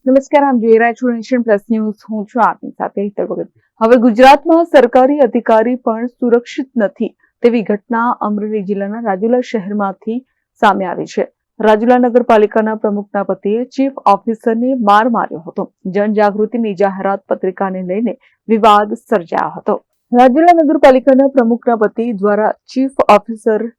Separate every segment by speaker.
Speaker 1: નમસ્કાર, આપ જોઈ રહ્યા છો નેશન પ્લસ ન્યૂઝ. હું છું આપની સાથે હિતલ ભગત. હવે ગુજરાતમાં સરકારી અધિકારી પણ સુરક્ષિત નથી તેવી ઘટના અમરેલી જિલ્લાના રાજુલા શહેરમાંથી સામે આવી છે. રાજુલા નગરપાલિકાના પ્રમુખના પતિએ ચીફ ઓફિસરને માર માર્યો હતો. જનજાગૃતિની જાહેરાત પત્રિકાને લઈને વિવાદ સર્જાયો હતો. રાજુલા નગરપાલિકાના પ્રમુખના પતિ દ્વારા ચીફ ઓફિસર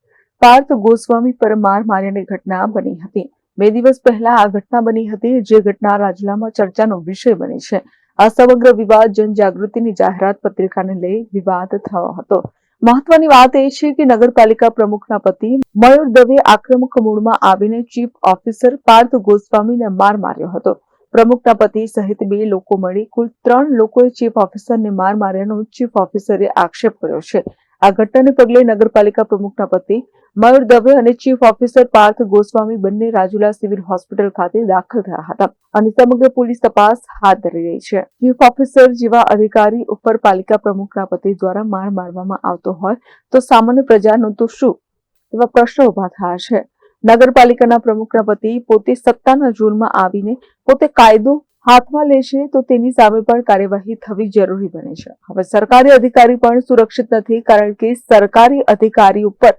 Speaker 1: પાર્થ ગોસ્વામી પર માર માર્યાની ઘટના બની હતી. 2 દિવસ પહેલા આ ઘટના બની હતી, જે ઘટના રાજુલામાં ચર્ચાનો વિષય બની છે. આ સમગ્ર વિવાદ જનજાગૃતિની જાહેરાત પત્રિકાને લઈ વિવાદ થયો હતો. મહત્વની વાત એ છે કે નગરપાલિકા પ્રમુખના પતિ મયુર દવે આક્રમક મૂડમાં આવીને ચીફ ઓફિસર પાર્થ ગોસ્વામીને માર માર્યો હતો. પ્રમુખના પતિ સહિત 2 લોકો મળી કુલ 3 લોકોએ ચીફ ઓફિસરને માર માર્યાનો ચીફ ઓફિસરે આક્ષેપ કર્યો છે. આ ઘટનાને પગલે નગરપાલિકા પ્રમુખના પતિ મયુર દવે અને ચીફ ઓફિસર પાર્થ ગોસ્વામી બંને રાજુલા સિવિલ હોસ્પિટલ ખાતે દાખલ થયા હતા અને સમગ્ર પોલીસ તપાસ હાથ ધરી રહી છે. ચીફ ઓફિસર જેવા અધિકારી ઉપર પાલિકા પ્રમુખના પતિ દ્વારા માર મારવામાં આવતો હોય તો સામાન્ય પ્રજાનું તો શું, એવા પ્રશ્નો ઉભા થયા છે. નગરપાલિકાના પ્રમુખના પતિ પોતે સત્તાના જોરમાં આવીને પોતે કાયદો હાથમાં લે છે તો તેની સામે પણ કાર્યવાહી થવી જરૂરી બને છે. હવે સરકારી અધિકારી પણ સુરક્ષિત નથી, કારણ કે સરકારી અધિકારી ઉપર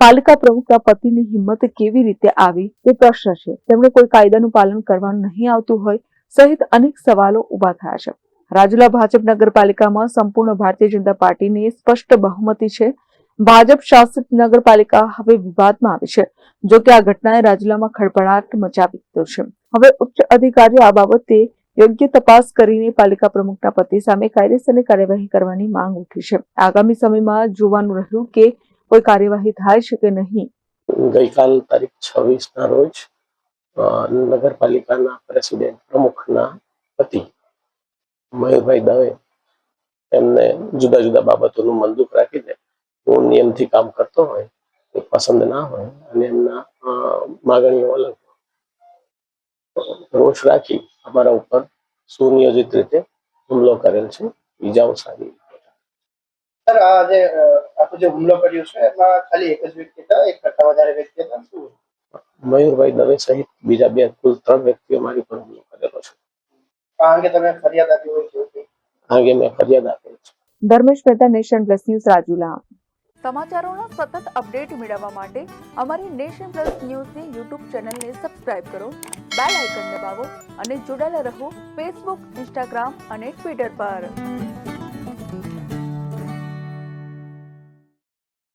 Speaker 1: પાલિકા પ્રમુખના પતિની હિંમત કેવી રીતે આવી તે પ્રશ્ન છે. તેમણે કોઈ કાયદાનું પાલન કરવાનું નહીં આવતું હોય સહિત અનેક સવાલો ઉભા થયા છે. રાજુલા ભાજપ નગરપાલિકામાં સંપૂર્ણ ભારતીય જનતા પાર્ટીની સ્પષ્ટ બહુમતી છે. ભાજપ શાસિત નગરપાલિકા હવે વિવાદમાં આવી છે. જો કે આ ઘટનાએ રાજુલામાં ખળભળાટ મચાવી દીધો છે. હવે ઉચ્ચ અધિકારીઓ આ બાબતે યોગ્ય તપાસ કરીને પાલિકા પ્રમુખના પતિ સામે કાયદેસરની કાર્યવાહી કરવાની માંગ ઉઠી છે. આગામી સમયમાં જોવાનું રહ્યું કે કોઈ કાર્યવાહી થાય છે કે નહીં.
Speaker 2: ગઈકાલ તારીખ 26 ના રોજ નગરપાલિકાના પ્રેસિડેન્ટ પ્રમુખના પતિ મયુરભાઈ દવે એમને જુદા જુદા બાબતોનું મનદુખ રાખીને હું નિયમથી કામ કરતો હોય એ પસંદ ના હોય અને એમના માગણીઓ અલગ રોષ રાખી અમારા ઉપર સુનિયોજિત રીતે હુમલો કરેલ છે. ઈજાઓ સારી.
Speaker 3: સર, આ જે હુમલો કર્યો છે એમાં ખાલી એક જ વ્યક્તિ હતા, એક કરતા વધારે વ્યક્તિ હતા? શું?
Speaker 2: મયુરભાઈ દવે સહિત બીજા 2 કુલ 3 વ્યક્તિઓ મારી પર હુમલો કરેલો છે.
Speaker 3: આ અંગે તમે ફરિયાદ આપી હોય છે?
Speaker 2: આ અંગે મેં ફરિયાદ આપેલી છે.
Speaker 1: Dharmesh Mehta, Nation Plus News, Rajula. સમાચારોના સતત અપડેટ મેળવવા માટે અમારી નેશન પ્લસ ન્યૂઝની યુટ્યુબ ચેનલને સબસ્ક્રાઇબ કરો, બેલ આઇકન દબાવો અને જોડાયેલા રહો ફેસબુક, ઇન્સ્ટાગ્રામ અને ટ્વિટર પર.